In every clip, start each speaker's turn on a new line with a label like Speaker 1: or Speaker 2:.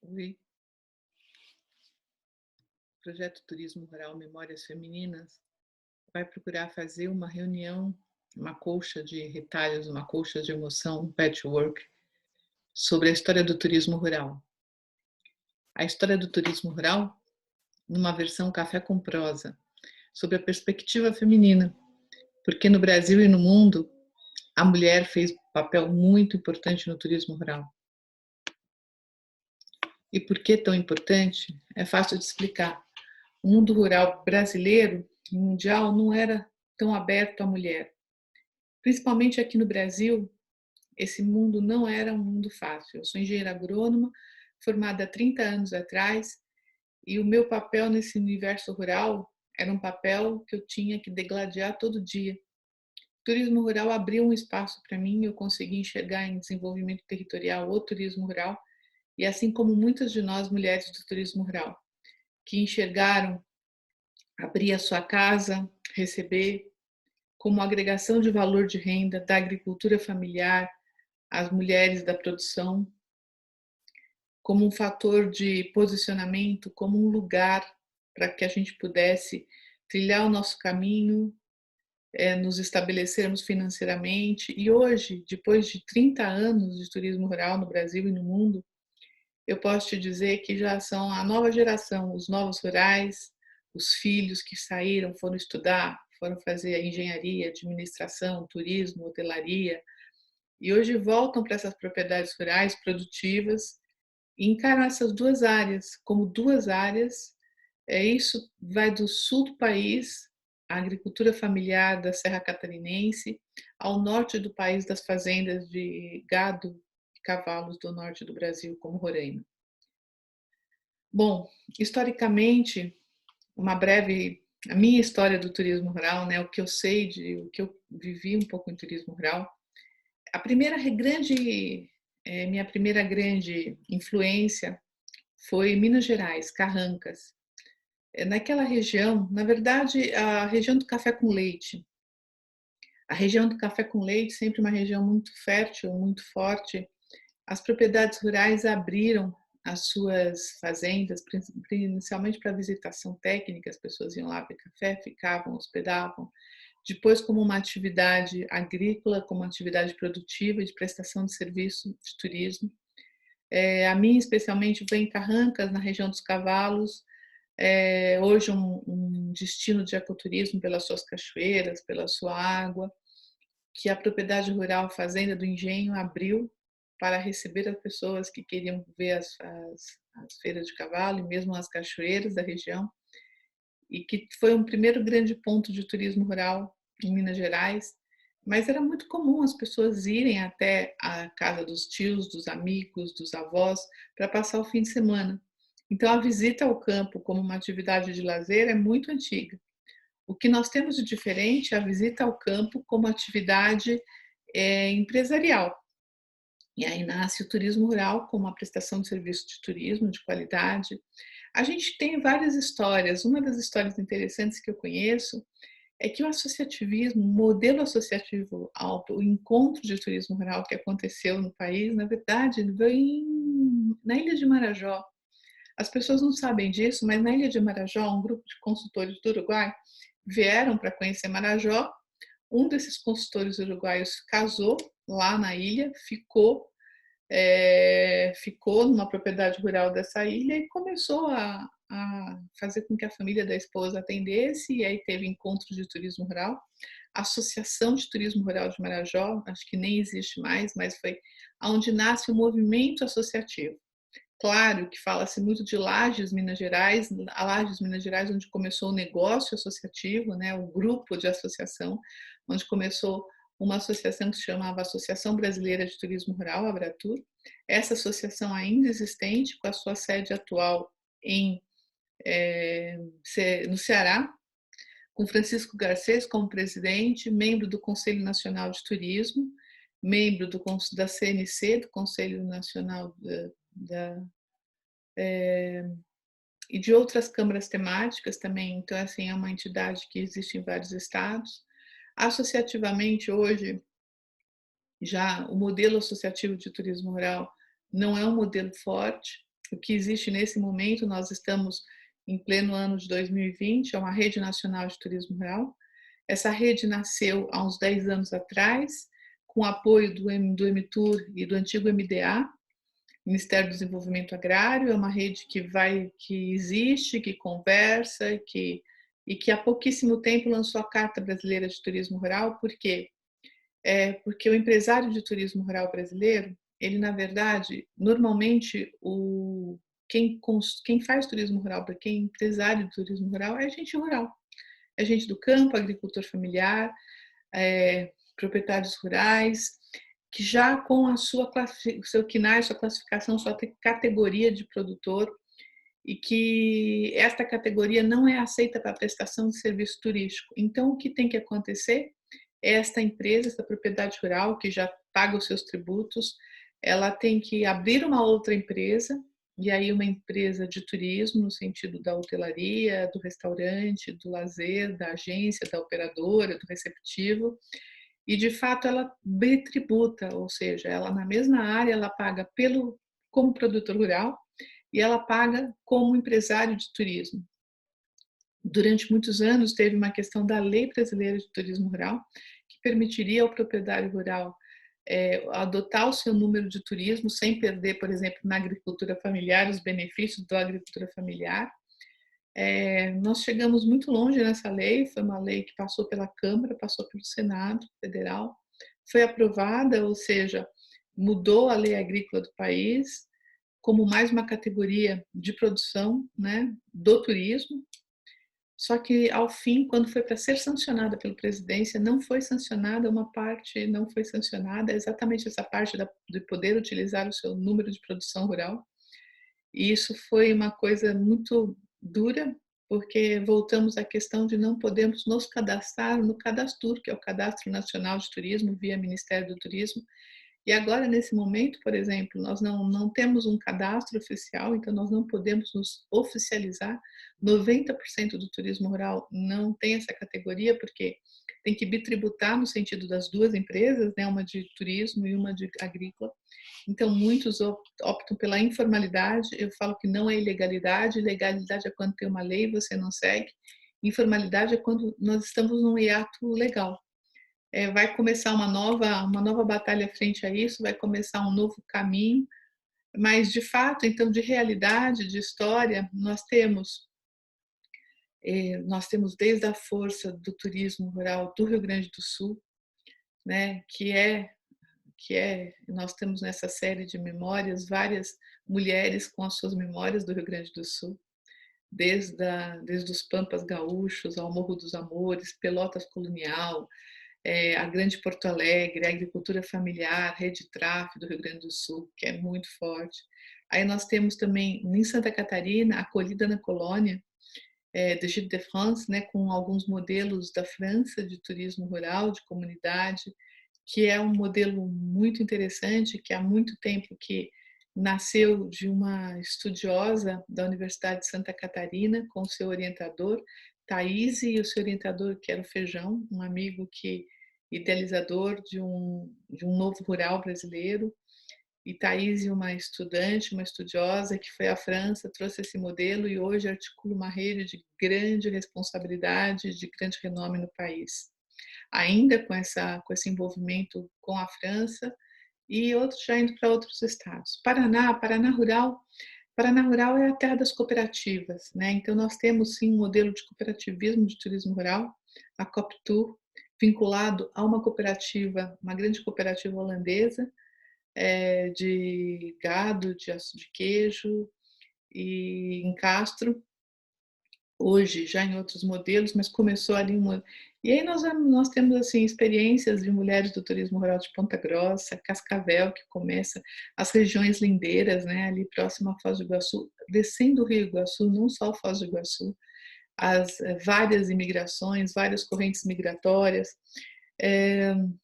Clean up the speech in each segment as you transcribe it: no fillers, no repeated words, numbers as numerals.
Speaker 1: Oi, o projeto Turismo Rural Memórias Femininas vai procurar fazer uma reunião, uma colcha de retalhos, uma colcha de emoção, um patchwork, sobre a história do turismo rural. A história do turismo rural, numa versão café com prosa, sobre a perspectiva feminina, porque no Brasil e no mundo a mulher fez um papel muito importante no turismo rural. E por que tão importante? É fácil de explicar. O mundo rural brasileiro e mundial não era tão aberto à mulher. Principalmente aqui no Brasil, esse mundo não era um mundo fácil. Eu sou engenheira agrônoma, formada há 30 anos atrás, e o meu papel nesse universo rural era um papel que eu tinha que degladiar todo dia. O turismo rural abriu um espaço para mim, eu consegui enxergar em desenvolvimento territorial o turismo rural, e assim como muitas de nós mulheres do turismo rural, que enxergaram abrir a sua casa, receber como agregação de valor de renda da agricultura familiar, as mulheres da produção, como um fator de posicionamento, como um lugar para que a gente pudesse trilhar o nosso caminho, nos estabelecermos financeiramente. E hoje, depois de 30 anos de turismo rural no Brasil e no mundo, eu posso te dizer que já são a nova geração, os novos rurais, os filhos que saíram, foram estudar, foram fazer engenharia, administração, turismo, hotelaria, e hoje voltam para essas propriedades rurais produtivas e encaram essas duas áreas como duas áreas. Isso vai do sul do país, a agricultura familiar da Serra Catarinense, ao norte do país, das fazendas de gado e cavalos do norte do Brasil, como Roraima. Bom, historicamente, uma breve a minha história do turismo rural, né, o que eu sei o que eu vivi um pouco em turismo rural. A primeira grande minha primeira grande influência foi Minas Gerais, Carrancas. Naquela região, na verdade, a região do café com leite. A região do café com leite, sempre uma região muito fértil, muito forte. As propriedades rurais abriram as suas fazendas, inicialmente para visitação técnica, as pessoas iam lá ver café, ficavam, hospedavam. Depois, como uma atividade agrícola, como uma atividade produtiva de prestação de serviço de turismo. A minha, especialmente, vem em Carrancas, na região dos Cavalos, hoje um destino de ecoturismo pelas suas cachoeiras, pela sua água, que a propriedade rural Fazenda do Engenho abriu para receber as pessoas que queriam ver as feiras de cavalo e mesmo as cachoeiras da região, e que foi um primeiro grande ponto de turismo rural em Minas Gerais. Mas era muito comum as pessoas irem até a casa dos tios, dos amigos, dos avós, para passar o fim de semana. Então, a visita ao campo como uma atividade de lazer é muito antiga. O que nós temos de diferente é a visita ao campo como atividade empresarial. E aí nasce o turismo rural como uma prestação de serviço de turismo de qualidade. A gente tem várias histórias. Uma das histórias interessantes que eu conheço é que o associativismo, o modelo associativo ao encontro de turismo rural que aconteceu no país, na verdade, vem na Ilha de Marajó. As pessoas não sabem disso, mas na Ilha de Marajó, um grupo de consultores do Uruguai vieram para conhecer Marajó. Um desses consultores uruguaios casou lá na ilha, ficou numa propriedade rural dessa ilha e começou a fazer com que a família da esposa atendesse, e aí teve encontros de turismo rural. A Associação de Turismo Rural de Marajó, acho que nem existe mais, mas foi onde nasce o movimento associativo. Claro que fala-se muito de Lages, Minas Gerais, a Lages, Minas Gerais, onde começou o negócio associativo, né, o grupo de associação, onde começou uma associação que se chamava Associação Brasileira de Turismo Rural, Abratur. Essa associação ainda existente, com a sua sede atual no Ceará, com Francisco Garcês como presidente, membro do Conselho Nacional de Turismo, membro da CNC, do Conselho Nacional e de outras câmaras temáticas também. Então, assim, é uma entidade que existe em vários estados. Associativamente, hoje, já o modelo associativo de turismo rural não é um modelo forte. O que existe nesse momento, nós estamos em pleno ano de 2020, é uma rede nacional de turismo rural. Essa rede nasceu há uns 10 anos atrás, com apoio do MTUR e do antigo MDA, Ministério do Desenvolvimento Agrário. É uma rede que existe, que conversa, e que há pouquíssimo tempo lançou a Carta Brasileira de Turismo Rural. Por quê? Porque o empresário de turismo rural brasileiro, ele, na verdade, normalmente, quem faz turismo rural, para quem é empresário de turismo rural, é gente rural. É gente do campo, agricultor familiar, proprietários rurais, que já com a sua seu CNAE, sua classificação, sua categoria de produtor, e que esta categoria não é aceita para prestação de serviço turístico. Então, o que tem que acontecer? Esta empresa, essa propriedade rural, que já paga os seus tributos, ela tem que abrir uma outra empresa, e aí uma empresa de turismo, no sentido da hotelaria, do restaurante, do lazer, da agência, da operadora, do receptivo, e de fato ela bitributa, ou seja, ela na mesma área, ela paga como produtor rural e ela paga como empresário de turismo. Durante muitos anos teve uma questão da Lei Brasileira de Turismo Rural, que permitiria ao proprietário rural adotar o seu número de turismo sem perder, por exemplo, na agricultura familiar, os benefícios da agricultura familiar. Nós chegamos muito longe nessa lei, foi uma lei que passou pela Câmara, passou pelo Senado Federal, foi aprovada, ou seja, mudou a lei agrícola do país como mais uma categoria de produção, né, do turismo. Só que, ao fim, quando foi para ser sancionada pela presidência, não foi sancionada uma parte, não foi sancionada exatamente essa parte de poder utilizar o seu número de produção rural. E isso foi uma coisa muito dura, porque voltamos à questão de não podemos nos cadastrar no Cadastur, que é o Cadastro Nacional de Turismo, via Ministério do Turismo. E agora, nesse momento, por exemplo, nós não temos um cadastro oficial, então nós não podemos nos oficializar. 90% do turismo rural não tem essa categoria, porque tem que bitributar no sentido das duas empresas, né, uma de turismo e uma de agrícola. Então, muitos optam pela informalidade. Eu falo que não é ilegalidade. Ilegalidade é quando tem uma lei e você não segue. Informalidade é quando nós estamos num hiato legal. Vai começar uma nova batalha frente a isso, vai começar um novo caminho, mas de fato, então, de realidade, de história, nós temos desde a força do turismo rural do Rio Grande do Sul, né, nós temos nessa série de memórias várias mulheres com as suas memórias do Rio Grande do Sul, desde os Pampas Gaúchos ao Morro dos Amores, Pelotas Colonial, a Grande Porto Alegre, a agricultura familiar, Rede Traf do Rio Grande do Sul, que é muito forte. Aí nós temos também, em Santa Catarina, Acolhida na Colônia, de Gilles de France, né, com alguns modelos da França de turismo rural, de comunidade, que é um modelo muito interessante, que há muito tempo que nasceu de uma estudiosa da Universidade de Santa Catarina, com o seu orientador, Thaís, e o seu orientador, que era o Feijão, um amigo idealizador de um novo rural brasileiro. E Thaís, uma estudante, uma estudiosa que foi à França, trouxe esse modelo e hoje articula uma rede de grande responsabilidade, de grande renome no país. Ainda com esse envolvimento com a França, e outros já indo para outros estados. Paraná Rural é a terra das cooperativas, né? Então nós temos sim um modelo de cooperativismo de turismo rural, a Coptur, vinculado a uma cooperativa, uma grande cooperativa holandesa, de gado, de queijo, e em Castro, hoje já em outros modelos, mas começou ali uma. E aí nós temos assim experiências de mulheres do turismo rural de Ponta Grossa, Cascavel, que começa as regiões lindeiras, né, ali próximo a Foz do Iguaçu, descendo o Rio Iguaçu, não só Foz do Iguaçu, as várias imigrações, várias correntes migratórias.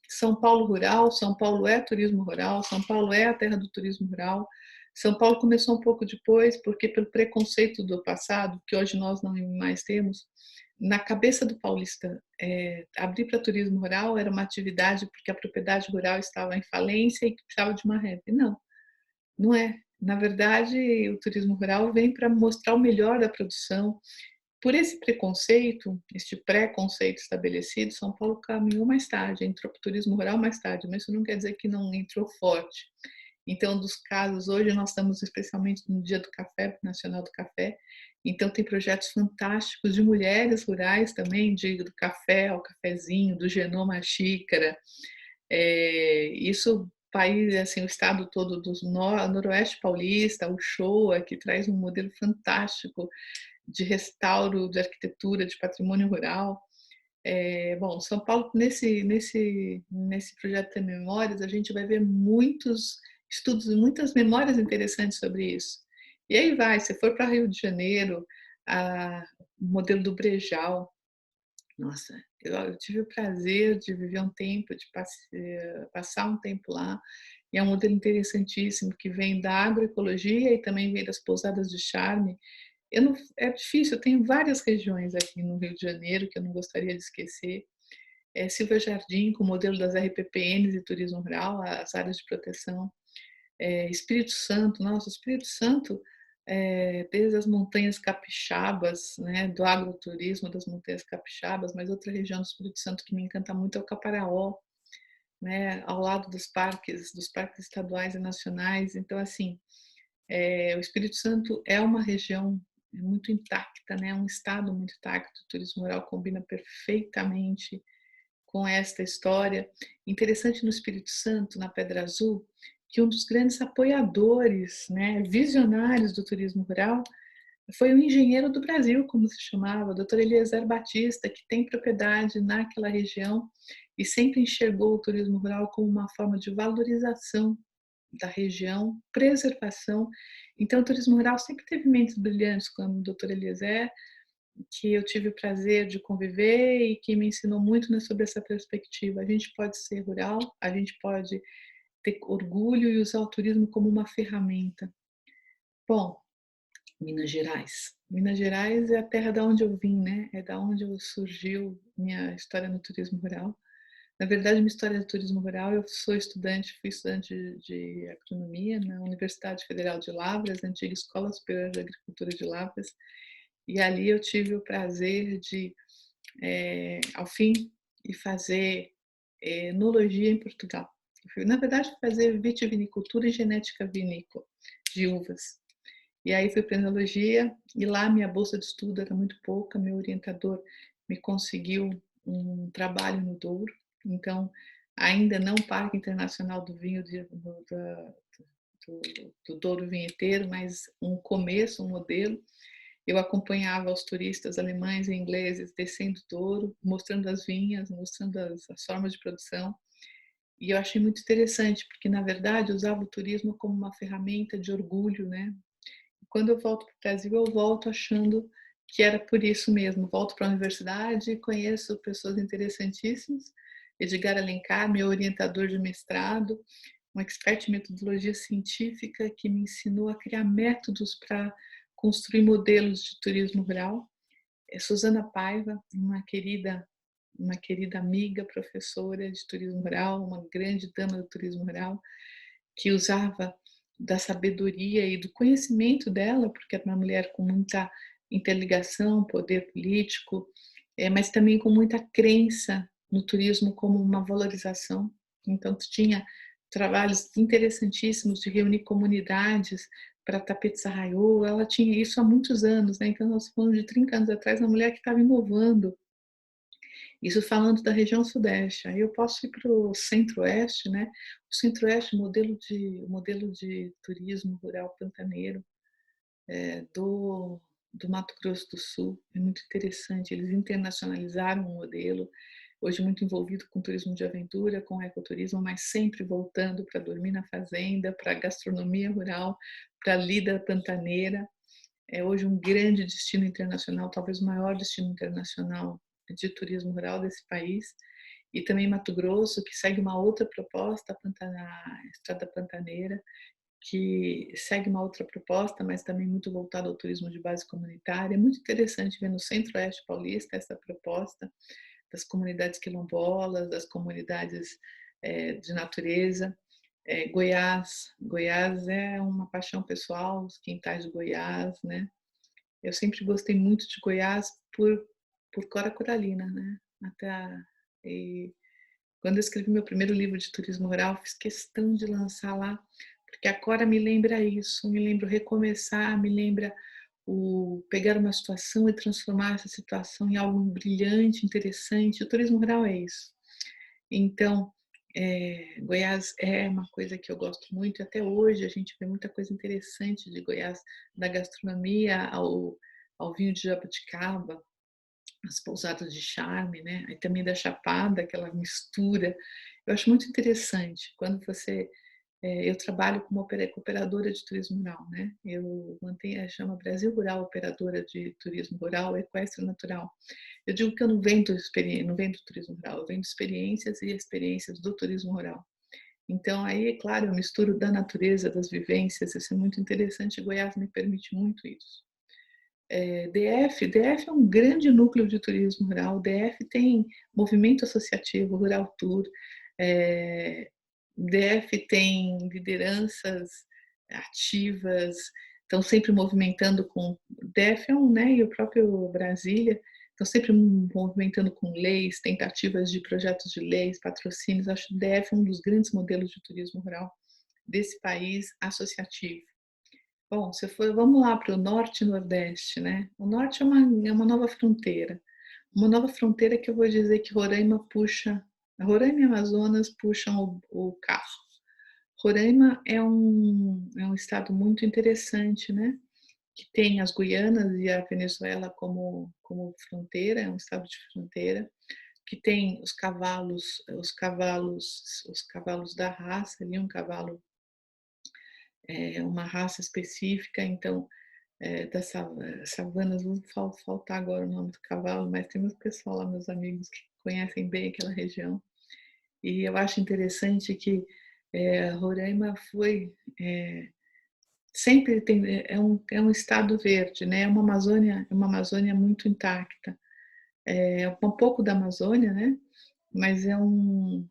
Speaker 1: São Paulo rural, São Paulo é turismo rural, São Paulo é a terra do turismo rural. São Paulo começou um pouco depois, porque pelo preconceito do passado, que hoje nós não mais temos, na cabeça do paulista, abrir para turismo rural era uma atividade porque a propriedade rural estava em falência e que precisava de uma rede. Não, não é. Na verdade, o turismo rural vem para mostrar o melhor da produção. Por esse preconceito, este preconceito estabelecido, São Paulo caminhou mais tarde, entrou para o turismo rural mais tarde, mas isso não quer dizer que não entrou forte. Então, dos casos, hoje nós estamos especialmente no Dia do Café, Nacional do Café, então tem projetos fantásticos de mulheres rurais também, do café ao cafezinho, do genoma à xícara. Isso, país, assim, o estado todo do noroeste paulista, o Showa, que traz um modelo fantástico de restauro, de arquitetura, de patrimônio rural. Bom, São Paulo, nesse projeto de memórias, a gente vai ver muitos estudos, muitas memórias interessantes sobre isso. E aí vai, se for para Rio de Janeiro, o modelo do Brejal, nossa, eu tive o prazer de viver um tempo, de passar um tempo lá, e é um modelo interessantíssimo que vem da agroecologia e também vem das pousadas de charme. Não, é difícil, eu tenho várias regiões aqui no Rio de Janeiro que eu não gostaria de esquecer. Silva Jardim, com o modelo das RPPNs e turismo rural, as áreas de proteção. Espírito Santo, nossa, Espírito Santo, desde as montanhas capixabas, né, do agroturismo das montanhas capixabas, mas outra região do Espírito Santo que me encanta muito é o Caparaó, né, ao lado dos parques estaduais e nacionais. Então, assim, o Espírito Santo é uma região muito intacta, né? Um estado muito intacto. O turismo rural combina perfeitamente com esta história. Interessante no Espírito Santo, na Pedra Azul, que um dos grandes apoiadores, né, visionários do turismo rural foi o engenheiro do Brasil, como se chamava, o Dr. Eliezer Batista, que tem propriedade naquela região e sempre enxergou o turismo rural como uma forma de valorização da região, preservação. Então, o turismo rural sempre teve mentes brilhantes, como o Dr. Eliezer, que eu tive o prazer de conviver e que me ensinou muito, né, sobre essa perspectiva. A gente pode ser rural, a gente pode ter orgulho e usar o turismo como uma ferramenta. Bom, Minas Gerais. Minas Gerais é a terra da onde eu vim, né? É da onde surgiu minha história no turismo rural. Na verdade, minha história do turismo rural, eu fui estudante de agronomia na Universidade Federal de Lavras, antiga Escola Superior de Agricultura de Lavras, e ali eu tive o prazer de, ao fim, ir fazer enologia em Portugal. Eu fui, na verdade, fazer vitivinicultura e genética vinícola de uvas. E aí fui para enologia e lá minha bolsa de estudo era muito pouca, meu orientador me conseguiu um trabalho no Douro, então ainda não Parque Internacional do Vinho do Douro Vinheteiro, mas um começo, um modelo. Eu acompanhava os turistas alemães e ingleses descendo o Douro, mostrando as vinhas, mostrando as formas de produção. E eu achei muito interessante, porque na verdade usava o turismo como uma ferramenta de orgulho, né? Quando eu volto para o Brasil, eu volto achando que era por isso mesmo. Volto para a universidade, conheço pessoas interessantíssimas. Edgar Alencar, meu orientador de mestrado, um expert em metodologia científica que me ensinou a criar métodos para construir modelos de turismo rural. Suzana Paiva, uma querida amiga, professora de turismo rural, uma grande dama do turismo rural, que usava da sabedoria e do conhecimento dela, porque era uma mulher com muita interligação, poder político, mas também com muita crença no turismo como uma valorização. Então, tinha trabalhos interessantíssimos de reunir comunidades para tapetes arraiô. Ela tinha isso há muitos anos, né? Então, nós falamos de 30 anos atrás, uma mulher que estava inovando. Isso falando da região sudeste. Aí eu posso ir para o centro-oeste, né? O centro-oeste, modelo de turismo rural pantaneiro do Mato Grosso do Sul, é muito interessante. Eles internacionalizaram o modelo, hoje muito envolvido com turismo de aventura, com ecoturismo, mas sempre voltando para dormir na fazenda, para a gastronomia rural, para a lida pantaneira. É hoje um grande destino internacional, talvez o maior destino internacional de turismo rural desse país. E também Mato Grosso, que segue uma outra proposta, a Estrada Pantaneira, que segue uma outra proposta, mas também muito voltada ao turismo de base comunitária. É muito interessante ver no Centro-Oeste Paulista essa proposta das comunidades quilombolas, das comunidades de natureza. Goiás é uma paixão pessoal, os quintais de Goiás, né? Eu sempre gostei muito de Goiás por Cora Coralina, né? Até e quando eu escrevi meu primeiro livro de turismo rural, fiz questão de lançar lá, porque a Cora me lembra isso, me lembra o recomeçar, me lembra o pegar uma situação e transformar essa situação em algo brilhante, interessante. O turismo rural é isso. Então, Goiás é uma coisa que eu gosto muito. Até hoje a gente vê muita coisa interessante de Goiás, da gastronomia ao vinho de jabuticaba, as pousadas de charme, né? Aí também da Chapada, aquela mistura. Eu acho muito interessante quando eu trabalho como operadora de turismo rural, né? Eu mantenho, chama Brasil Rural Operadora de Turismo Rural Equestre Natural. Eu digo que eu não vendo turismo rural, eu vendo experiências e experiências do turismo rural. Então, aí, é claro, eu misturo da natureza, das vivências, isso é muito interessante. Goiás me permite muito isso. DF é um grande núcleo de turismo rural. DF tem movimento associativo, Rural Tour. É, DF tem lideranças ativas, estão sempre movimentando com. DF é um, né? E o próprio Brasília estão sempre movimentando com leis, tentativas de projetos de leis, patrocínios. Acho que o DF é um dos grandes modelos de turismo rural desse país associativo. Bom, se for, vamos lá para o norte e nordeste, né? O norte é uma nova fronteira. Uma nova fronteira que eu vou dizer que Roraima e Amazonas puxam o carro. Roraima é um estado muito interessante, né? Que tem as Guianas e a Venezuela como fronteira, é um estado de fronteira, que tem os cavalos da raça, ali um cavalo uma raça específica, então das savanas, vou faltar agora o nome do cavalo, mas tem muito pessoal lá, meus amigos, que conhecem bem aquela região. E eu acho interessante que Roraima foi sempre tem, é um estado verde, né? É uma Amazônia muito intacta. É um pouco da Amazônia, né? Mas não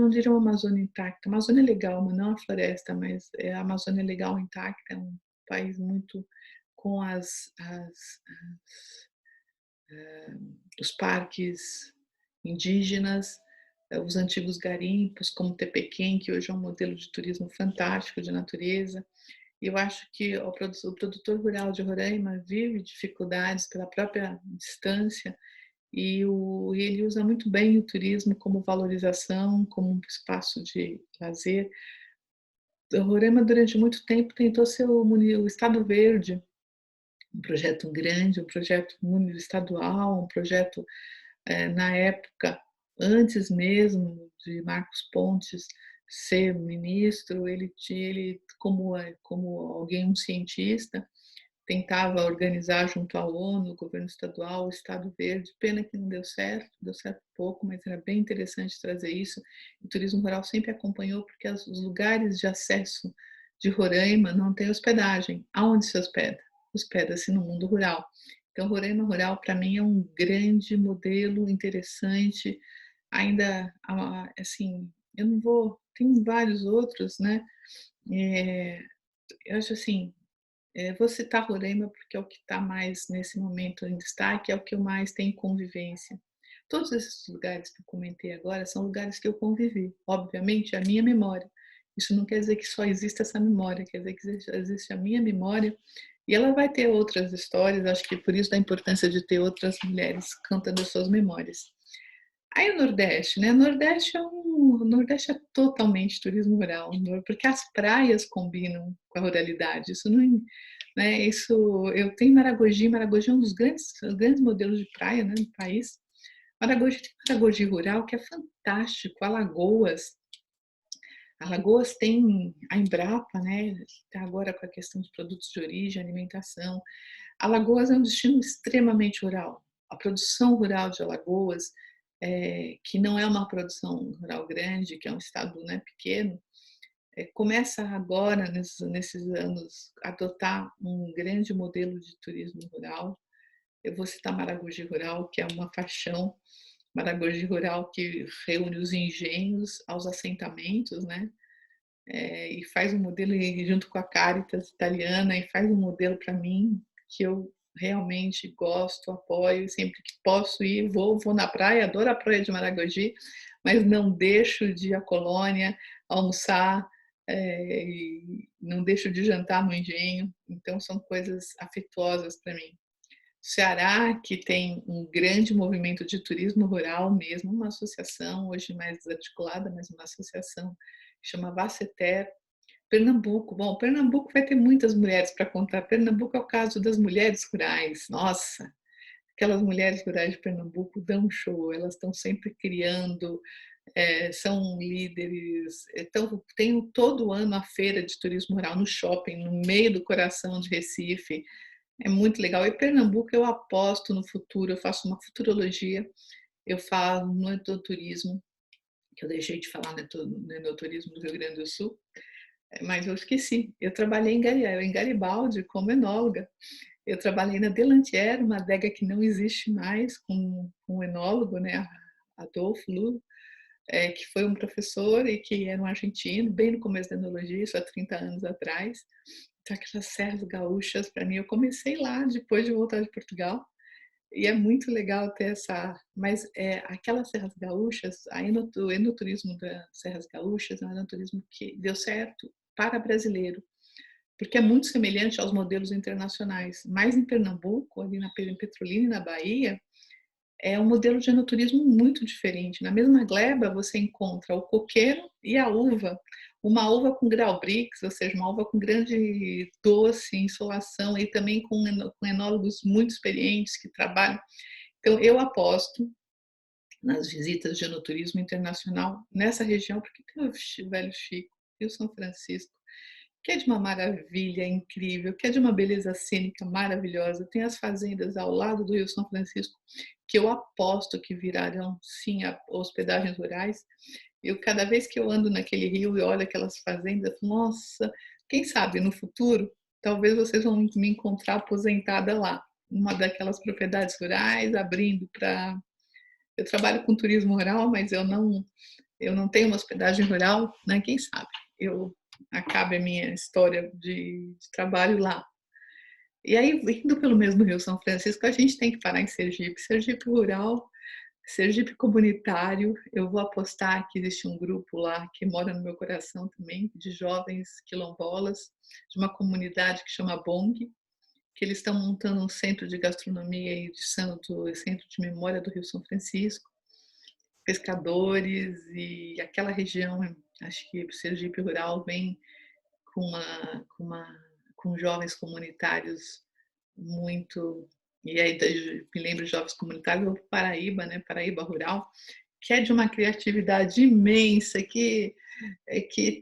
Speaker 1: diria uma Amazônia intacta. A Amazônia é legal, mas não a floresta, mas a Amazônia é legal, intacta, é um país muito com os parques indígenas, os antigos garimpos, como Tepequém, que hoje é um modelo de turismo fantástico de natureza. E eu acho que o produtor rural de Roraima vive dificuldades pela própria distância e ele usa muito bem o turismo como valorização, como um espaço de lazer. O Roraima, durante muito tempo, tentou ser o Estado Verde, um projeto grande, um projeto estadual, um projeto, na época, antes mesmo de Marcos Pontes ser ministro, ele como alguém, um cientista, tentava organizar junto à ONU, o governo estadual, o Estado Verde. Pena que não deu certo pouco, mas era bem interessante trazer isso. O turismo rural sempre acompanhou, porque os lugares de acesso de Roraima não têm hospedagem. Aonde se hospeda? Hospeda-se no mundo rural. Então, Roraima Rural, para mim, é um grande modelo interessante. Ainda, assim, eu não vou. Tem vários outros, né? Eu acho assim, vou citar Roraima porque é o que está mais nesse momento em destaque, é o que eu mais tenho convivência. Todos esses lugares que eu comentei agora são lugares que eu convivi. Obviamente, a minha memória. Isso não quer dizer que só existe essa memória, quer dizer que existe a minha memória e ela vai ter outras histórias. Acho que por isso da importância de ter outras mulheres cantando as suas memórias. Aí o Nordeste, né? O Nordeste é totalmente turismo rural, porque as praias combinam com a ruralidade. Isso não, né? Isso eu tenho Maragogi é um dos grandes modelos de praia, né, do país. Maragogi tem Maragogi rural que é fantástico, Alagoas tem a Embrapa, né? Está agora com a questão de produtos de origem, alimentação. Alagoas é um destino extremamente rural. A produção rural de Alagoas, que não é uma produção rural grande, que é um estado, né, pequeno, começa agora, nesses anos, a adotar um grande modelo de turismo rural. Eu vou citar Maragogi Rural, que é uma paixão. Maragogi Rural que reúne os engenhos aos assentamentos, né? e faz um modelo junto com a Caritas italiana e faz um modelo para mim que eu realmente gosto, apoio, sempre que posso ir, vou na praia, adoro a praia de Maragogi, mas não deixo de ir à colônia, almoçar, e não deixo de jantar no engenho, então são coisas afetuosas para mim. Ceará, que tem um grande movimento de turismo rural mesmo, uma associação, hoje mais desarticulada, mas uma associação que chama Vaceter. Pernambuco, bom, Pernambuco vai ter muitas mulheres para contar. Pernambuco é o caso das mulheres rurais. Nossa, aquelas mulheres rurais de Pernambuco dão um show, elas estão sempre criando, são líderes. Então, tenho todo ano a feira de turismo rural no shopping, no meio do coração de Recife. É muito legal. E Pernambuco eu aposto no futuro, eu faço uma futurologia, eu falo no enoturismo, que eu deixei de falar no enoturismo do Rio Grande do Sul, mas eu esqueci. Eu trabalhei em Garibaldi como enóloga. Eu trabalhei na Delantier, uma adega que não existe mais, com um enólogo, né, Adolfo Lu, que foi um professor e que era um argentino, bem no começo da enologia, isso há 30 anos atrás. Então, aquelas serras gaúchas, para mim, eu comecei lá depois de voltar de Portugal. E é muito legal ter essa. Mas aquelas serras gaúchas, o enoturismo das serras gaúchas é um enoturismo que deu certo para brasileiro, porque é muito semelhante aos modelos internacionais. Mas em Pernambuco, ali na Petrolina e na Bahia, é um modelo de enoturismo muito diferente. Na mesma gleba, você encontra o coqueiro e a uva. Uma uva com grau brix, ou seja, uma uva com grande doce, insolação, e também com enólogos muito experientes que trabalham. Então, eu aposto nas visitas de enoturismo internacional nessa região, porque tem o Velho Chico e o São Francisco, que é de uma maravilha incrível, que é de uma beleza cênica maravilhosa. Tem as fazendas ao lado do Rio São Francisco, que eu aposto que virarão, sim, hospedagens rurais. Eu, cada vez que eu ando naquele rio e olho aquelas fazendas, nossa, quem sabe no futuro, talvez vocês vão me encontrar aposentada lá, uma daquelas propriedades rurais, abrindo para... Eu trabalho com turismo rural, mas eu não tenho uma hospedagem rural, né? Quem sabe? Eu acabe a minha história de trabalho lá. E aí, indo pelo mesmo Rio São Francisco, a gente tem que parar em Sergipe. Sergipe rural, Sergipe comunitário. Eu vou apostar que existe um grupo lá que mora no meu coração também, de jovens quilombolas, de uma comunidade que chama Bong, que eles estão montando um centro de gastronomia e de centro de memória do Rio São Francisco, pescadores e aquela região, acho que Sergipe rural vem com jovens comunitários muito. E aí me lembro de jovens comunitários, eu vou para Paraíba, né? Paraíba rural, que é de uma criatividade imensa, que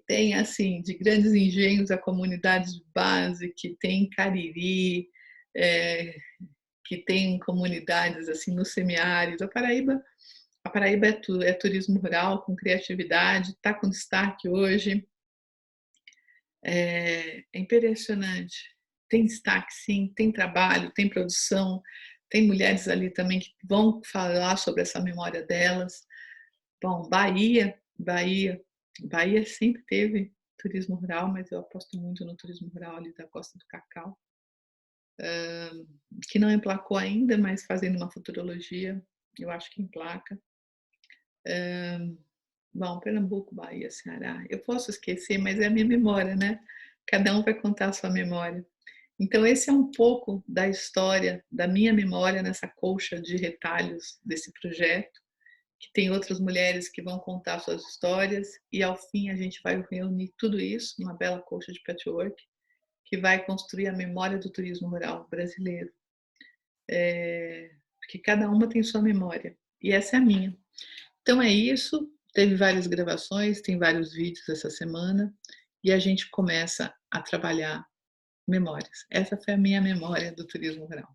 Speaker 1: tem assim de grandes engenhos a comunidades de base, que tem Cariri, é, que tem comunidades assim no semiárido. A Paraíba é turismo rural com criatividade, está com destaque hoje. É impressionante. Tem destaque, sim, tem trabalho, tem produção, tem mulheres ali também que vão falar sobre essa memória delas. Bom, Bahia sempre teve turismo rural, mas eu aposto muito no turismo rural ali da Costa do Cacau, que não emplacou ainda, mas fazendo uma futurologia, eu acho que emplaca. Bom, Pernambuco, Bahia, Ceará. Eu posso esquecer, mas é a minha memória, né? Cada um vai contar a sua memória. Então, esse é um pouco da história, da minha memória nessa colcha de retalhos desse projeto, que tem outras mulheres que vão contar suas histórias, e ao fim a gente vai reunir tudo isso numa bela colcha de patchwork, que vai construir a memória do turismo rural brasileiro. Porque cada uma tem sua memória, e essa é a minha. Então é isso, teve várias gravações, tem vários vídeos essa semana, e a gente começa a trabalhar memórias. Essa foi a minha memória do turismo rural.